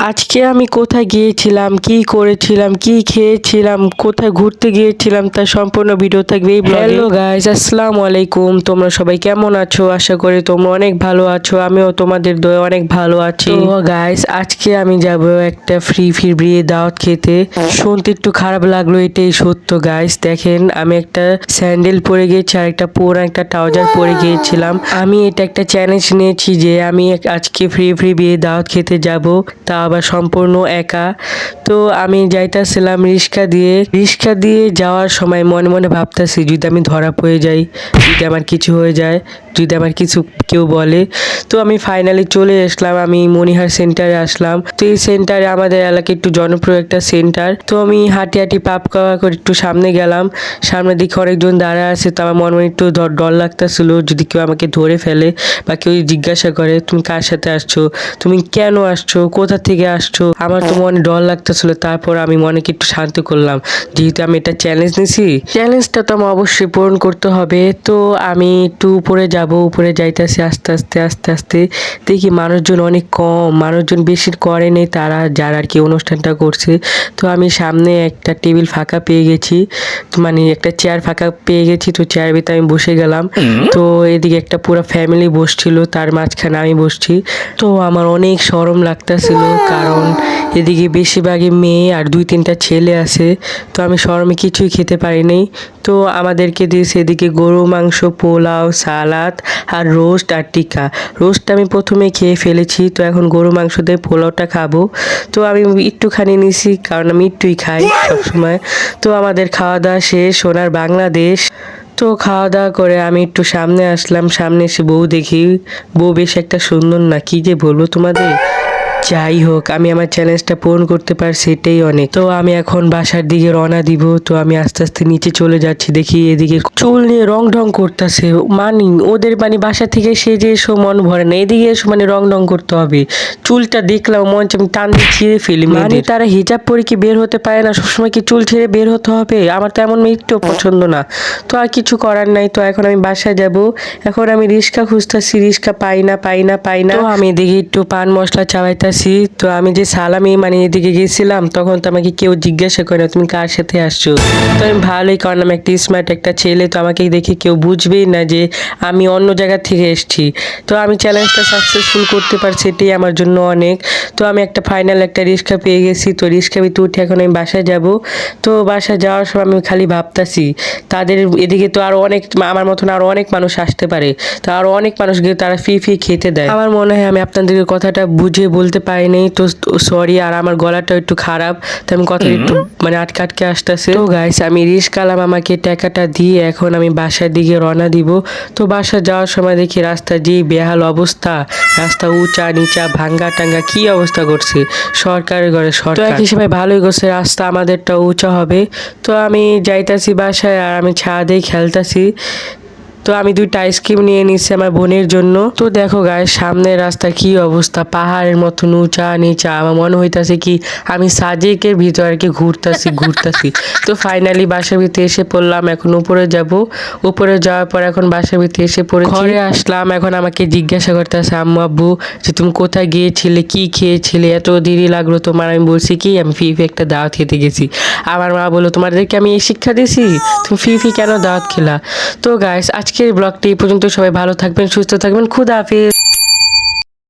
আজকে আমি কোথায় গিয়েছিলাম, কি করেছিলাম, কি খেয়েছিলাম, কোথায় ঘুরতে গিয়েছিলাম তার সম্পূর্ণ ভিডিও থাকবে এই ব্লগে। হ্যালো গাইস, আসসালামু আলাইকুম। তোমরা সবাই কেমন আছো? আশা করি তোমরা অনেক ভালো আছো। আমিও তোমাদের দয়ে অনেক ভালো আছি। তো গাইস, আজকে আমি যাব একটা ফ্রি বিয়ে দাওয়াত খেতে। শুনতে একটু খারাপ লাগলো, এটাই সত্য গাইস। দেখেন, আমি একটা স্যান্ডেল পরে গিয়েছি আর একটা পুরো একটা ট্রাউজার পরে গিয়েছিলাম। আমি এটা একটা চ্যালেঞ্জ নিয়েছি যে আমি আজকে ফ্রি বিয়ে দাওয়াত খেতে যাব, তা আবার সম্পূর্ণ একা। তো আমি যাইতাছিলাম রিক্সা দিয়ে যাওয়ার সময় মনে মনে ভাবতাছি, যদি আমি ধরা পড়ে যাই, যদি আমার কিছু হয়ে যায়, যদি আমার কিছু কেউ বলে। তো আমি ফাইনালি চলে আসলাম, আমি মনিহার সেন্টারে আসলাম। তো এই সেন্টারে আমাদের এলাকায় একটু জনপ্রিয় একটা সেন্টার। তো আমি হাঁটি হাঁটি পাপ খাওয়া করে একটু সামনে গেলাম। সামনের দিকে অনেকজন দাঁড়া আছে, তো আমার মনে মনে একটু ডর লাগতেছিল, যদি কেউ আমাকে ধরে ফেলে বা কেউ জিজ্ঞাসা করে তুমি কার সাথে আসছো, তুমি কেন আসছো, কোথা থেকে আসছো। আমার তো মনে ডর লাগতেছিল। তারপর আমি মনেকে একটু শান্ত করলাম, যেহেতু আমি এটা চ্যালেঞ্জ নিছি, চ্যালেঞ্জটা তো আমার অবশ্যই পূরণ করতে হবে। তো আমি একটু উপরে যাব, উপরে যাইতেছি আস্তে আস্তে আস্তে আস্তে। দেখি মানুষজন অনেক কম, মানুষজন বেশি করে নেই তারা যারা আর কি অনুষ্ঠানটা করছে। তো আমি সামনে একটা টেবিল ফাঁকা পেয়ে গেছি, তো মানে একটা চেয়ার ফাঁকা পেয়ে গেছি। তো চেয়ার ভিতরে আমি বসে গেলাম। তো এদিকে একটা পুরো ফ্যামিলি বসছিল, তার মাঝখানে আমি বসছি। তো আমার অনেক শরম লাগতেছিল, কারণ এদিকে বেশিরভাগই মেয়ে আর দুই তিনটা ছেলে আছে। তো আমি শরমে কিছুই খেতে পারিনি। তো আমাদেরকে দিয়েছে এদিকে গরু মাংস, পোলাও, সালাদ আর রোস্ট আর টিক্কা। রোস্টটা আমি প্রথমে খেয়ে ফেলেছি, তো এখন গরু মাংস দিয়ে পোলাওটা খাবো। তো আমি একটুখানি নিছি, কারণ আমি একটুই খাই সবসময়। তো আমাদের খাওয়া দাওয়া শেষ, সোনার বাংলাদেশ। তো খাওয়া দাওয়া করে আমি একটু সামনে আসলাম। সামনে এসে বউ দেখি, বউ বেশ একটা সুন্দর, না কি যে বলবো তোমাদের। যাই হোক, আমি আমার চ্যালেঞ্জটা পূরণ করতে পারছি, এটাই অনেক। তো আমি এখন বাসার দিকে রওনা দিব। তো আমি আস্তে আস্তে নিচে চলে যাচ্ছি, দেখি এদিকে চুল নিয়ে রং ঢং করতেছে। মানি ওদের মানে বাসা থেকে সেজে এসো মন ভরে না, এদিকে এসো মানে রং ঢং করতে হবে। চুলটা দেখলাম মঞ্চ আমি টান দিয়ে ছিঁড়ে ফেলি। মানে তারা হিজাব পরে কি বের হতে পারে না, সবসময় কি চুল ছেড়ে বের হতে হবে? আমার তো এমন মেয়ে একটু পছন্দ না। তো আর কিছু করার নাই। তো এখন আমি বাসায় যাব। এখন আমি রিক্সা খুঁজতেছি, রিক্সা পাই না। তো আমি এদিকে একটু পান মশলা চাবাইতাছি। তো আমি যে সালামি মানে এদিকে গেছিলাম, তখন তো আমাকে কেউ জিজ্ঞাসা করে না তুমি কার সাথে আসছো। তো আমি ভালোই, কারণ আমি একটা স্মার্ট একটা ছেলে, তো আমাকে দেখে কেউ বুঝবেই না যে আমি অন্য জায়গা থেকে এসেছি। তো আমি চ্যালেঞ্জটা সাকসেসফুল করতে পারছি, এটাই আমার জন্য অনেক। তো আমি একটা ফাইনাল একটা রিক্সা পেয়ে গেছি। তো রিক্সা ভিতরে উঠে এখন আমি বাসায় যাব। তো বাসায় যাওয়ার সময় আমি খালি ভাবতাছি, তাদের এদিকে তো আরো অনেক আমার মতন আরো অনেক মানুষ আসতে পারে, তো আরো অনেক মানুষকে তারা ফ্রি খেতে দেয়। আমার মনে হয় আমি আপনাদের কথাটা বুঝে বলতে পারিনি, তো সরি। আর আমার গলাটা একটু খারাপ, তো আমি কথা একটু মানে আটকে আসতেছে। তো গাইস, আমি রিস্কালাম আমাকে টাকাটা দিয়ে এখন আমি বাসার দিকে রওনা দিব। তো বাসা যাওয়ার সময় দেখি রাস্তা যে বেহাল অবস্থা, রাস্তা উঁচা নিচা ভাঙ্গা টাঙ্গা কি অবস্থা করছে সরকারের ঘরে সরকার। তো এক হিসেবে ভালোই করছে, রাস্তা আমাদেরটা উঁচা হবে। তো আমি যাইতাছি বাসায় আর আমি ছাদে খেলতাছি। তো আমি দুইটা আইসক্রিম নিয়ে নিচ্ছি আমার বোনের জন্য। তো দেখো গায়ে সামনের রাস্তার কি অবস্থা, পাহাড়ের মতো উঁচা নিচা। আমার মনে হইতাছে কি আমি সাজেকের ভিতর আর কি ঘুরতাছি। তো ফাইনালি বাসার ভিতরে এসে পড়লাম, এখন উপরে যাব। উপরে যাওয়ার পর এখন বাসার ভিতরে এসে পড়ে ঘরে আসলাম। এখন আমাকে জিজ্ঞাসা করতেছে আম্মু আব্বু যে তুমি কোথায় গিয়েছিলে, কি খেয়েছিলে, এত দেরি লাগলো তোমার। আমি বলছি কি আমি ফি একটা দাওয়াত খেতে গেছি। আমার মা বললো তোমাদেরকে আমি এই শিক্ষা দিয়েছি, তুমি ফি কেন দাওয়াত খেলা। তো গাইস, আজকের ব্লগটি এই পর্যন্ত। সবাই ভালো থাকবেন, সুস্থ থাকবেন, খুদা হাফেজ।